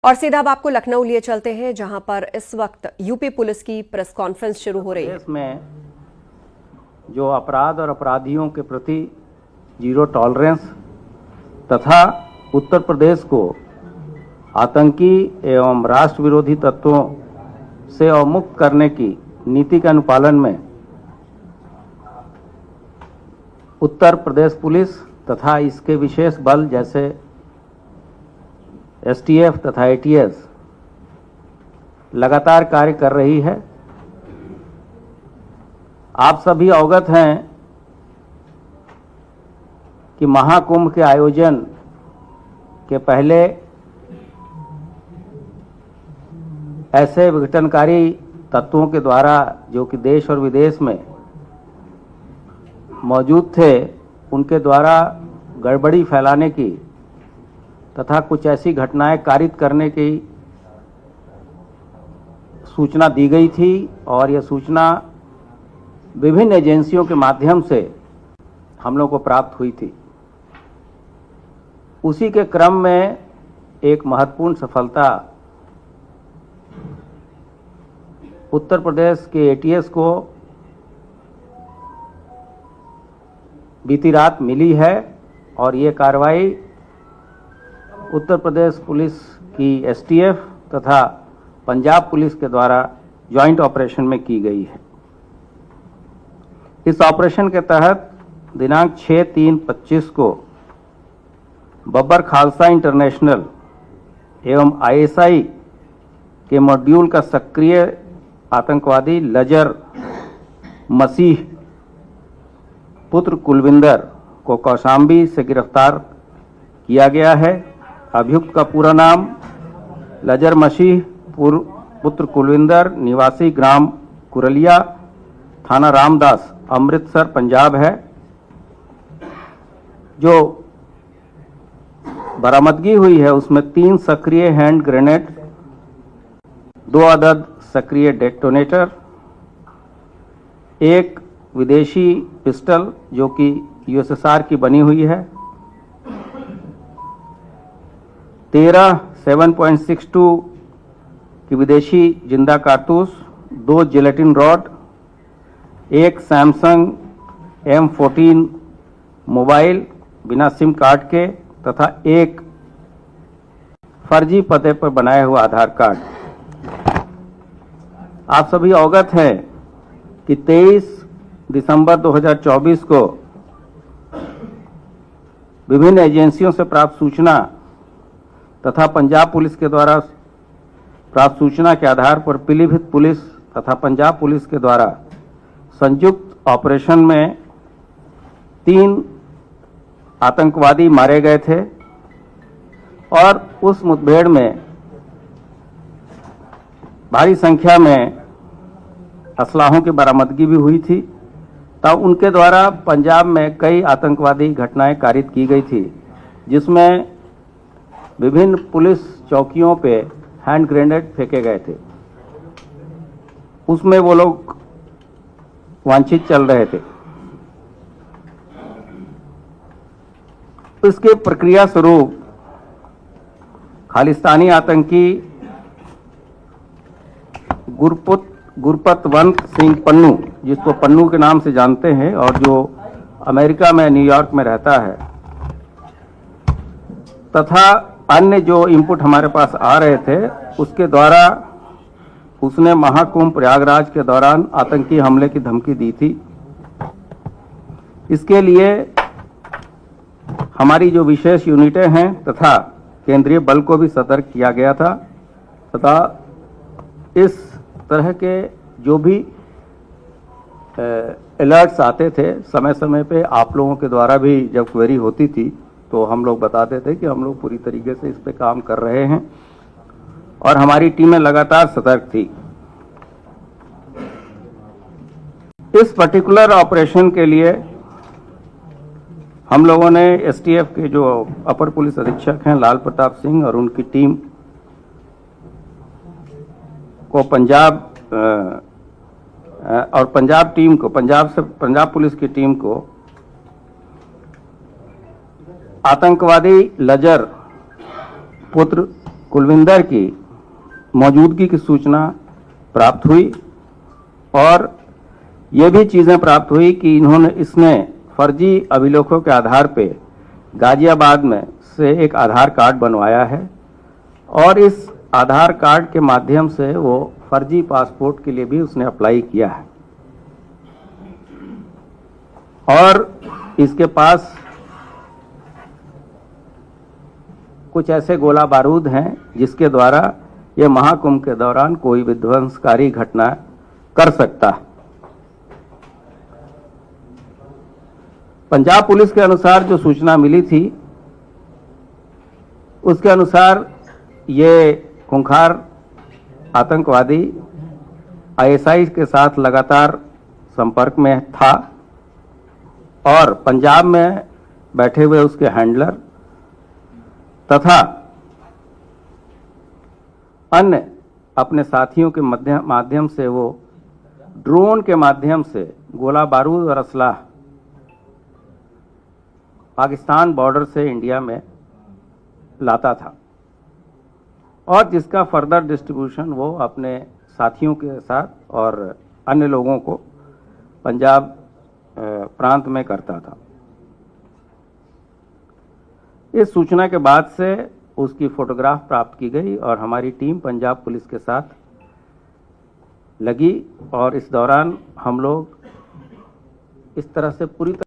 और सीधा अब आपको लखनऊ लिए चलते हैं, जहां पर इस वक्त यूपी पुलिस की प्रेस कॉन्फ्रेंस शुरू हो रही है। देश में जो अपराध और अपराधियों के प्रति जीरो टॉलरेंस तथा उत्तर प्रदेश को आतंकी एवं राष्ट्र विरोधी तत्वों से अवमुक्त करने की नीति के अनुपालन में उत्तर प्रदेश पुलिस तथा इसके विशेष बल जैसे एसटीएफ तथा एटीएस लगातार कार्य कर रही है। आप सभी अवगत हैं कि महाकुंभ के आयोजन के पहले ऐसे विघटनकारी तत्वों के द्वारा जो कि देश और विदेश में मौजूद थे, उनके द्वारा गड़बड़ी फैलाने की तथा कुछ ऐसी घटनाएं कारित करने की सूचना दी गई थी और यह सूचना विभिन्न एजेंसियों के माध्यम से हम लोग को प्राप्त हुई थी। उसी के क्रम में एक महत्वपूर्ण सफलता उत्तर प्रदेश के एटीएस को बीती रात मिली है और ये कार्रवाई उत्तर प्रदेश पुलिस की एसटीएफ तथा पंजाब पुलिस के द्वारा ज्वाइंट ऑपरेशन में की गई है। इस ऑपरेशन के तहत दिनांक 6/3/25 को बब्बर खालसा इंटरनेशनल एवं आईएसआई के मॉड्यूल का सक्रिय आतंकवादी लजर मसीह पुत्र कुलविंदर को कौशाम्बी से गिरफ्तार किया गया है। अभियुक्त का पूरा नाम लजर मसीह पुत्र कुलविंदर, निवासी ग्राम कुरलिया, थाना रामदास, अमृतसर, पंजाब है। जो बरामदगी हुई है उसमें 3 सक्रिय हैंड ग्रेनेड, 2 अदद सक्रिय डेटोनेटर, 1 विदेशी पिस्टल जो कि यूएसएसआर की बनी हुई है, 13 7.62 की विदेशी जिंदा कारतूस, 2 gelatin rod, 1 Samsung M14 mobile बिना सिम कार्ड के तथा 1 फर्जी पते पर बनाया हुआ आधार कार्ड। आप सभी अवगत हैं कि 23 दिसंबर 2024 को विभिन्न एजेंसियों से प्राप्त सूचना तथा पंजाब पुलिस के द्वारा प्राप्त सूचना के आधार पर पीलीभीत पुलिस तथा पंजाब पुलिस के द्वारा संयुक्त ऑपरेशन में 3 आतंकवादी मारे गए थे और उस मुठभेड़ में भारी संख्या में असलाहों की बरामदगी भी हुई थी। तब उनके द्वारा पंजाब में कई आतंकवादी घटनाएं कारित की गई थी, जिसमें विभिन्न पुलिस चौकियों पे हैंड ग्रेनेड फेंके गए थे। उसमें वो लोग वांछित चल रहे थे। इसके प्रक्रिया स्वरूप खालिस्तानी आतंकी गुरपतवंत सिंह पन्नू, जिसको पन्नू के नाम से जानते हैं और जो अमेरिका में न्यूयॉर्क में रहता है, तथा अन्य जो इनपुट हमारे पास आ रहे थे, उसके द्वारा उसने महाकुंभ प्रयागराज के दौरान आतंकी हमले की धमकी दी थी। इसके लिए हमारी जो विशेष यूनिटें हैं तथा केंद्रीय बल को भी सतर्क किया गया था तथा इस तरह के जो भी अलर्ट्स आते थे, समय समय पे आप लोगों के द्वारा भी जब क्वेरी होती थी तो हम लोग बताते थे कि हम लोग पूरी तरीके से इस पे काम कर रहे हैं और हमारी टीमें लगातार सतर्क थी। इस पर्टिकुलर ऑपरेशन के लिए हम लोगों ने एसटीएफ के जो अपर पुलिस अधीक्षक हैं लाल प्रताप सिंह और उनकी टीम को पंजाब पुलिस की टीम को आतंकवादी लजर पुत्र कुलविंदर की मौजूदगी की सूचना प्राप्त हुई और ये भी चीज़ें प्राप्त हुई कि इसने फर्जी अभिलेखों के आधार पे गाजियाबाद में से एक आधार कार्ड बनवाया है और इस आधार कार्ड के माध्यम से वो फर्जी पासपोर्ट के लिए भी उसने अप्लाई किया है और इसके पास कुछ ऐसे गोला बारूद हैं जिसके द्वारा ये महाकुंभ के दौरान कोई विध्वंसकारी घटना कर सकता है। पंजाब पुलिस के अनुसार जो सूचना मिली थी उसके अनुसार ये खूंखार आतंकवादी आईएसआई के साथ लगातार संपर्क में था और पंजाब में बैठे हुए उसके हैंडलर तथा अन्य अपने साथियों के माध्यम से वो ड्रोन के माध्यम से गोला बारूद और असलाह पाकिस्तान बॉर्डर से इंडिया में लाता था और जिसका फर्दर डिस्ट्रीब्यूशन वो अपने साथियों के साथ और अन्य लोगों को पंजाब प्रांत में करता था। इस सूचना के बाद से उसकी फोटोग्राफ प्राप्त की गई और हमारी टीम पंजाब पुलिस के साथ लगी और इस दौरान हम लोग इस तरह से पूरी तरह